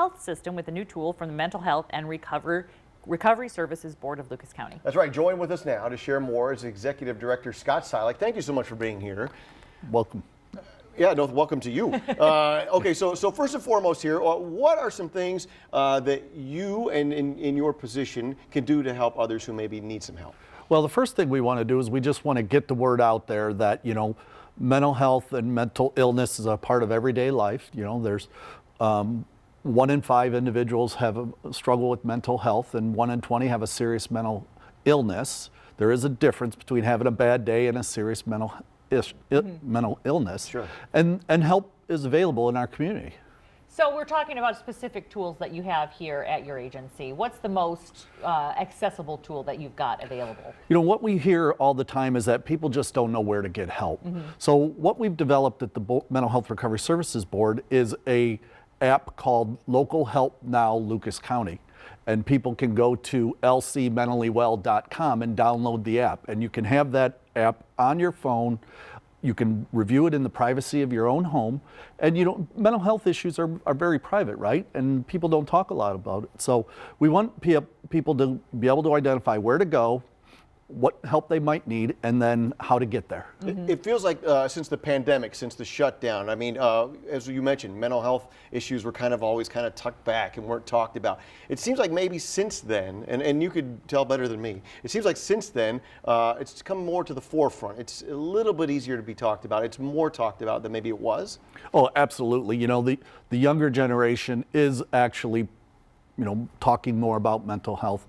health system with a new tool from the Mental Health and Recovery Services Board of Lucas County. That's right. Join with us now to share more is Executive Director Scott Silack. Thank you so much for being here. Welcome. Yeah, no, welcome to you. Okay, so first and foremost here, what are some things that you and in your position can do to help others who maybe need some help? Well, the first thing we want to do is we just want to get the word out there that, mental health and mental illness is a part of everyday life. There's 1 in 5 individuals have a struggle with mental health, and 1 in 20 have a serious mental illness. There is a difference between having a bad day and a serious mental illness. Sure. And help is available in our community. So we're talking about specific tools that you have here at your agency. What's the most accessible tool that you've got available? What we hear all the time is that people just don't know where to get help. So what we've developed at the Mental Health Recovery Services Board is a app called Local Help Now Lucas County. And people can go to lcmentalllywell.com and download the app. And you can have that app on your phone. You can review it in the privacy of your own home. And mental health issues are very private, right? And people don't talk a lot about it. So we want people to be able to identify where to go, what help they might need, and then how to get there. It feels like since the pandemic, since the shutdown, I mean, as you mentioned, mental health issues were always tucked back and weren't talked about. It seems like maybe since then, and you could tell better than me, it seems like since then, it's come more to the forefront. It's a little bit easier to be talked about. It's more talked about than maybe it was. Oh, absolutely. The younger generation is actually, talking more about mental health.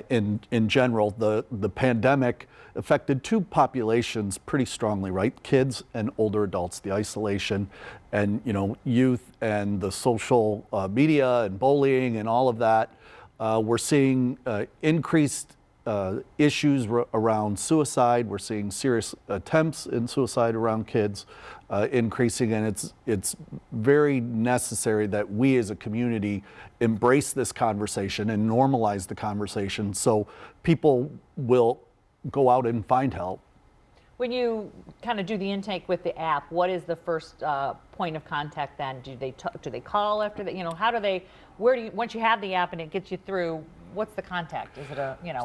In general, the pandemic affected 2 populations pretty strongly, right? Kids and older adults, the isolation and, youth and the social media and bullying and all of that. We're seeing increased issues around suicide. We're seeing serious attempts in suicide around kids increasing, and it's very necessary that we as a community embrace this conversation and normalize the conversation so people will go out and find help. When you do the intake with the app, what is the first point of contact then? Do they call after that? Once you have the app and it gets you through, what's the contact? Is it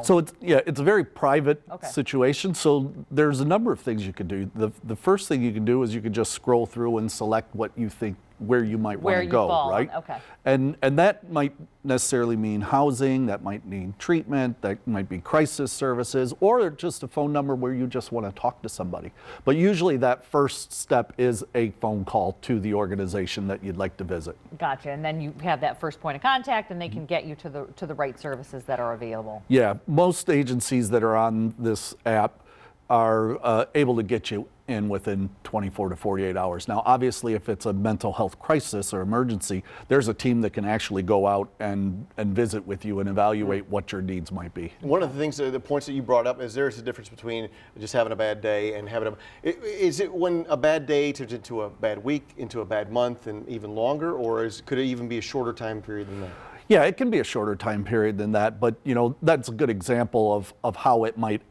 So it's a very private Okay. situation. So there's a number of things you could do. The first thing you can do is you can just scroll through and select what you think where you might want to go, fall, right? Okay. And that might necessarily mean housing, that might mean treatment, that might be crisis services, or just a phone number where you just want to talk to somebody. But usually that first step is a phone call to the organization that you'd like to visit. Gotcha. And then you have that first point of contact, and they can get you to the right services that are available. Yeah, most agencies that are on this app are able to get you in within 24 to 48 hours. Now, obviously, if it's a mental health crisis or emergency, there's a team that can actually go out and visit with you and evaluate what your needs might be. One of the things, the points that you brought up, is there's a difference between just having a bad day and having is it when a bad day turns into a bad week, into a bad month, and even longer, or could it even be a shorter time period than that? Yeah, it can be a shorter time period than that, but that's a good example of how it might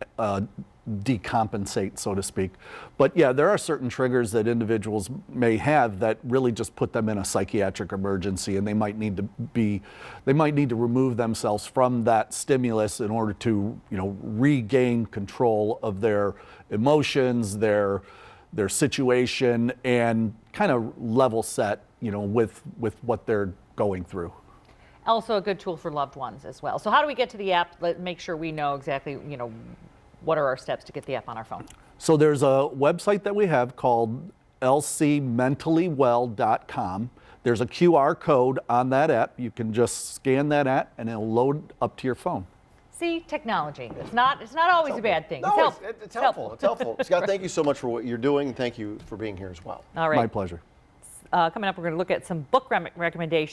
decompensate, so to speak. But yeah, there are certain triggers that individuals may have that really just put them in a psychiatric emergency, and they might need to remove themselves from that stimulus in order to regain control of their emotions, their situation, and level set with what they're going through. Also a good tool for loved ones as well. So how do we get to the app? Make sure we know exactly, what are our steps to get the app on our phone? So there's a website that we have called lcmentalllywell.com. There's a QR code on that app. You can just scan that app and it'll load up to your phone. See, technology. It's not always a bad thing. No, it's helpful. It's helpful. Scott, thank you so much for what you're doing, and thank you for being here as well. All right. My pleasure. Coming up, we're going to look at some book recommendations.